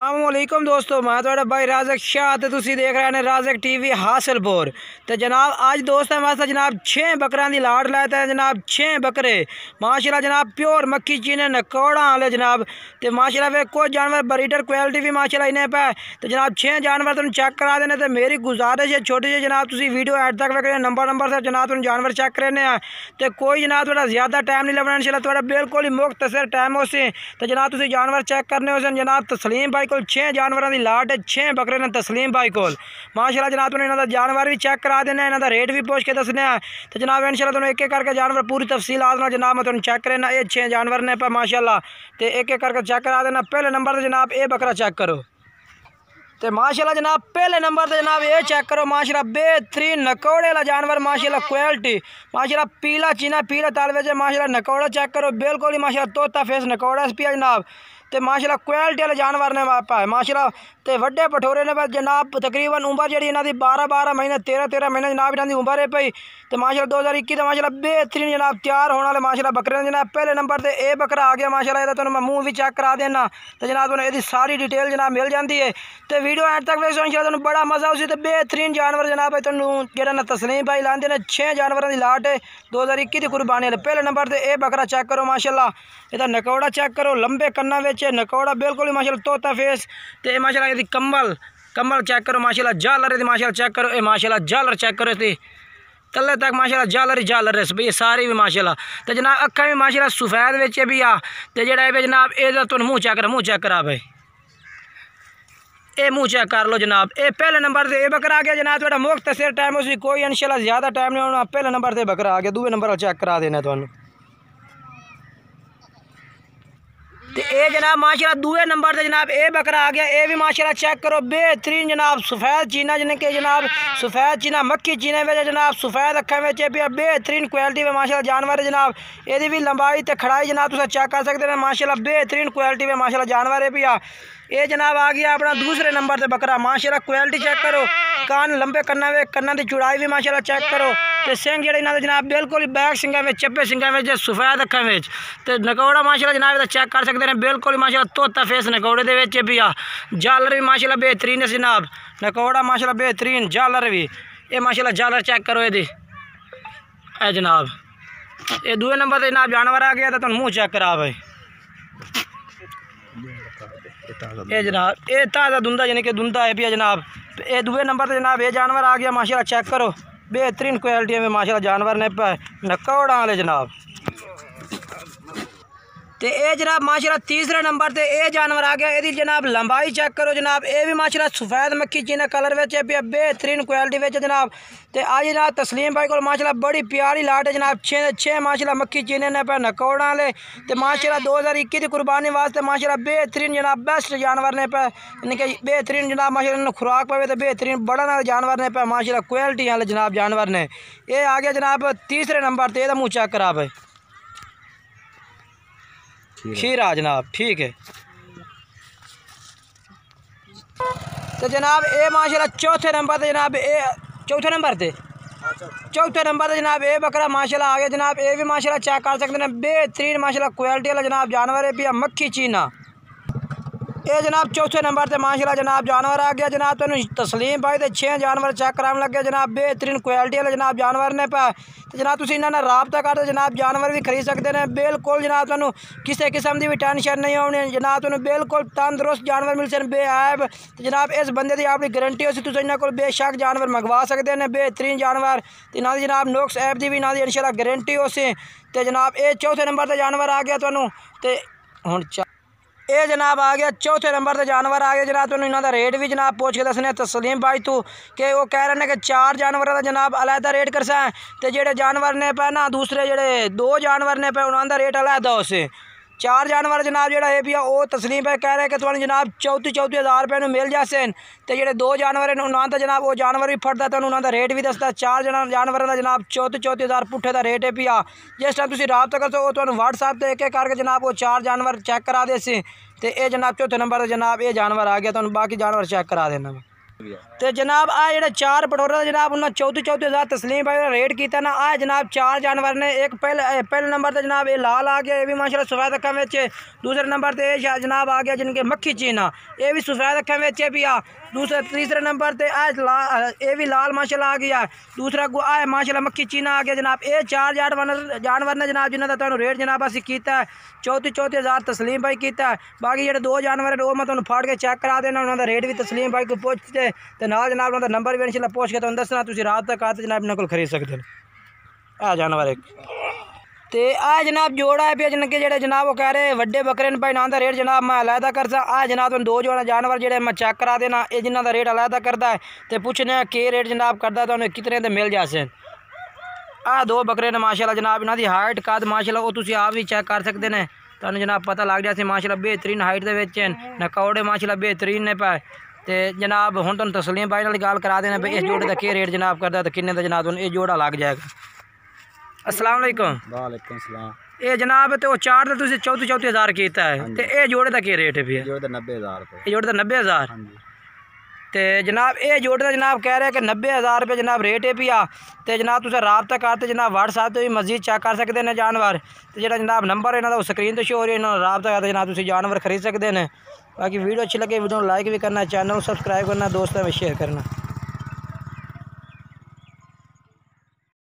अस्सलामुअलैकुम दोस्तों, मैं थोड़ा भाई राज़क शाह तो तुसी देख रहे हैं राज़क टीवी हासिलपुर। तो जनाब आज दोस्त हमारे जनाब 6 बकरा की लाड़ लाते हैं जनाब। 6 बकरे माशाल्लाह जनाब प्योर मक्खी चीने नकौड़ा वाले जनाब। तो माशाल्लाह वे कोई जानवर ब्रीडर क्वालिटी भी माशाल्लाह इन्हें पे। तो जनाब 6 जानवर तुम चेक करा देने। तो मेरी गुजारिश है छोटी जी जनाब, तुसी वीडियो एड तक वेखने नंबर से जनाब तुम जानवर चेक करने। तो कोई जनाब थोड़ा ज़्यादा टाइम नहीं लगना, इंशाल्लाह थोड़ा बिल्कुल ही मुख्तसर टाइम हो से। तो जनाब तुसी जानवर चेक करने हो जनाब तस्लीम भाई को 6 जानवरों की लाट है। 6 बकरे ने तस्लीम भाई को माशाल्लाह जनाब तुम इन्होंने जानवर भी चेक करा देना, इन्होंने रेट भी पूछ के दसने। तो जनाब इंशाल्लाह तुम एक एक करके जानवर पूरी तफसील आना जनाब मैं तुम चेक करना। ये 6 जानवर ने पर माशाल्लाह तो एक एक करके चेक करा देना। पहले नंबर पर जनाब ये बकरा चेक करो। तो माशाल्लाह जनाब पहले नंबर पर जनाब ये चेक करो माशाल्लाह बेहतरीन नकौड़े वाला जानवर माशाल्लाह क्वालिटी माशाल्लाह पीला चीना पीला तालवे से माशाल्लाह नकौड़ा चेक करो बिल्कुल ही माशाल्लाह तोता फेस नकौड़ा पिया जनाब। तो माशाल्लाह क्वालिटी वाले जानवर ने पाए माशाल्लाह। तो वड्डे पठोरे ने जनाब तकरीबन उम्र जी इन्होंने 12 महीने 13 महीने जनाब इन्होंने उम्र है पई। तो माशाल्लाह 2021 तो माशाल्लाह बेहतरीन जनाब तैयार होने वाले माशाल्लाह बकरे ने जनाब। पहले नंबर पर ये बकरा आ गया माशाल्लाह। ये तो मैं मुँह भी चेक करा देना। तो जनाब तुम यदि सारी डिटेल जनाब मिल जाती है। तो वीडियो एंड तक वेखो इंशाल्लाह तुम बड़ा मजा उसी। तो बेहतरीन जानवर जनाब तुम जो तस्लीम भाई लाते ने 6 जानवरों की लाट है 2021 की कुर्बानी है। पहले नंबर पर ये बकरा चेक करो माशाल्लाह। ये नकौड़ा चेक करो लंबे कन्ना नकौड़ा बिल्कुल ही माशाल्लाह तोता फेस। तो माशाल्लाह यदि कम्बल चेक करो माशाल्लाह झालर यदि माशाल्लाह चेक करो। ये माशाल्लाह झालर चेक करो थी तले तक माशाल्लाह झालर है भई सारी भी माशाल्लाह। तो जनाब अखा भी माशाल्लाह सफेद बिच भी आ। तो जेड़ा है जनाब ये तुम मुँह चेक करा भाई ये मुँह चेक कर लो जनाब। ये पहले नंबर से ये बकरा आ गया जनाब। थोड़ा मुख्तसर टाइम उसी कोई इंशाल्लाह ज़्यादा टाइम नहीं होना। पहले नंबर से बकरा आ गया। दूसरे नंबर चेक करा देना तुहानू। तो ये जनाब माशाल्लाह दूसरे नंबर से जनाब ये बकरा आ गया। ये भी माशाल्लाह चेक करो बेहतरीन जनाब सफ़ेद चीना जिन्हें के जनाब सफ़ेद चीना मक्खी चीने में जनाब सफ़ेद अखा में पे बेहतरीन क्वालिटी में माशाल्लाह जानवर है जनाब। ये भी लंबाई तो खड़ाई जनाब तुम चेक कर सकते हैं माशाल्लाह बेहतरीन क्वालिटी में माशाल्लाह जानवर है भी आ। ये जनाब आ गया अपना दूसरे नंबर से बकरा माशाल्लाह क्वालिटी चेक करो। कान लंबे कन्ना की चौड़ाई भी माशाल्लाह चेक करो। तो सिंह जेडे इन्होंने जनाब बिल्कुल बैक सिंगा में चप्पे सिंगा में सफ़ेद अखा में। तो नकौड़ा माशाल्लाह जनाब चेक कर सकते हैं बिल्कुल माशाल्लाह तोता फेस नकौड़े दे भी आ। झालर भी माशाल्लाह बेहतरीन है जनाब। नकौड़ा माशाल्लाह बेहतरीन झालर भी ये माशाल्लाह झालर चेक करो ये जनाब। ये दूसरे नंबर पर जनाब जानवर आ गया तो तुम मुँह चेक करा भाई ये जनाब ये ताज़ा दुंदा यानी कि दुंदा है पिया जनाब। ये दूसरे नंबर पर जनाब ये जानवर आ गया माशाल्लाह चेक करो बेहतरीन क्वालिटी में माशाल्लाह जानवर ने पे नकौड़ा वाले जनाब। तो ये जनाब माशाल्लाह तीसरे नंबर पे ये जानवर आ गया। यदि जनाब लंबाई चेक करो जनाब ये भी माशाल्लाह सफ़ेद मक्खी चीना कलर में पे बेहतरीन क्वालिटी में जनाब। तो आज जनाब तस्लीम भाई को माशाल्लाह बड़ी प्यारी लाट है जनाब। 6 माशाल्लाह मक्खी चीने ने पे नकौड़ा वाले। तो माशाल्लाह 2021 की कुर्बानी वास्ते माशाल्लाह बेहतरीन जनाब बेस्ट जानवर ने पे यानी कि बेहतरीन जनाब माशाल्लाह खुराक पावे तो बेहतरीन बड़ा ना जानवर ने पे माशाल्लाह क्वालिटी वाले जनाब जानवर ने। ये आ गया जनाब तीसरे नंबर पर। मुँह चेक करा भाई खीरा जनाब ठीक है। तो जनाब ये माशाल्लाह चौथे नंबर पे जनाब ये चौथे नंबर पे जनाब ये बकरा माशाल्लाह आ गया जनाब। ये भी माशाल्लाह चेक कर सकते हैं बेहतरीन माशाल्लाह क्वालिटी वाला जनाब जानवर है पिया मक्खी चीना। ये जनाब चौथे नंबर पे माशाल्लाह जनाब जानवर आ गया जनाब। तो तस्लीम भाई तो 6 जानवर चेक कराने लगे जनाब बेहतरीन क्वालिटी वाले जनाब जानवर ने पे। तो जनाब तुम इन्होंने राबता करते जनाब जानवर भी खरीद सकते हैं बिल्कुल जनाब। तुम किसी किस्म की भी टेंशन नहीं होनी जनाब। तुम बिल्कुल तंदुरुस्त जानवर मिल सकते बेऐब। तो जनाब इस बंदे की अपनी गारंटी हो तुम इन्होंने को बेशक जानवर मंगवा सकते हैं बेहतरीन जानवर। तो इन्हों की जनाब नुक्स ऐप की भी इन्हों की इंशाल्लाह गारंटी हो सी। तो जनाब ये चौथे नंबर पर जानवर आ गया तुहानू। तो हुण ये जनाब आ गया चौथे नंबर पर जानवर आ गया जनाब। तुम इन्हों का रेट भी जनाब पूछ के दसने तस्लीम भाई तू कि वो कह रहे हैं कि 4 जानवरों का जनाब अलहदा रेट कर सा। तो जेडे जानवर ने पे ना दूसरे जेडे 2 जानवर ने पे उन्होंने रेट अलहदा हो से। 4 जानवर जनाब जोड़ा है पिया वो तस्लीम भाई कह रहे हैं कि तुम जनाब 34,000 रुपये मिल जाते। तो जेडे 2 जानवर हैं उन्होंने जनाब वो जानवर भी फटता तो उन्होंने रेट भी दसता। 4 जानवरों का जनाब 34,000 पुट्ठे का रेट है पिया। जिस टाइम तुम रबता कर सो तो व्हाट्सएप पर एक एक करके जनाब वो 4 जानवर चेक करा दे सी। तो ये जनाब चौथे नंबर पर जनाब ये जानवर आ गया तो बाकी जानवर चेक करा देना। तो जनाब आ जो 4 पटोरा जनाब उन्होंने 34,000 तस्लीम भाई रेट किया ना। आ जनाब 4 जानवर ने। एक पहले नंबर तो जनाब ये लाल आ गया, ये भी माशाल्लाह सफ़ेद अक्खां में। दूसरे नंबर तो ये जनाब आ गया जिनके मक्खी चीना, ये भी सफ़ेद अक्खां में भी आ। तीसरे नंबर पर ये भी लाल माशाल्लाह आ गया। दूसरा को आए माशाल्लाह मक्खी चीना आ गया जनाब। ये 4 जानवर ने जनाब जिन्होंने तो रेट जनाब असी किया 34,000 तस्लीम भाई किया। बाकी जो 2 जानवर है वो मैं तुम्हें फाड़ के चेक करा देना, उन्होंने रेट भी तस्लीम भाई को पूछते तो नाल जनाब उन्होंने नंबर भी इंशाल्लाह पूछ के तुम दसना, तुम रात तक आते जनाब इन्होंने को खरीद सकते हैं। आ जानवर एक तो आ जनाब जोड़ा है पे जिनके जो जनाब वो कह रहे वड्डे बकरे भाई ना रेट जनाब मैं अलहदा करता। आ जनाब तुम 2 जोड़ा जानवर जो मैं चेक करा देना, ये जिन्हों का रेट अलहदा करता है तो पूछने के रेट जनाब करता तो उन्हें कितने तो मिल जासे। आ 2 बकरे ने माशाल्लाह जनाब इन्हों की हाइट कद माशाल्लाह वो तुम आप भी चेक कर सकते हैं, तो जनाब पता लग जाए माशाल्लाह बेहतरीन हाइट के नकौड़े माशाल्लाह बेहतरीन ने पाए। तो जनाब हुण तुहानूं तस्लीम भाई नाल गल करा देना भाई इस जोड़े का क्या रेट जनाब करता तो किन्ने का जनाब ये जोड़ा लग जाएगा। अस्सलाम वालेकुम। वालेकुम सलाम। ये जनाब तो 4 तो तुसीं 34,000 किया है, तो ये जोड़े का क्या रेट है भी? जोड़े 90,000 रुपये। ये जोड़े का 90,000। तो जनाब ये जोड़े का जनाब कह रहे हैं कि 90,000 रुपये जनाब रेट है पिया। तो जनाब तुम रबता करते जनाब व्हाट्सएप तो भी मजीद चेक कर सकते हैं जानवर। तो जो जनाब नंबर है ना स्क्रीन तो शो हो रही है, रबता करते जनाब तुम जानवर खरीद सकते हैं। बाकी वीडियो अच्छी लगे वीडियो लाइक भी करना, चैनल सब्सक्राइब करना, दोस्तों में शेयर करना।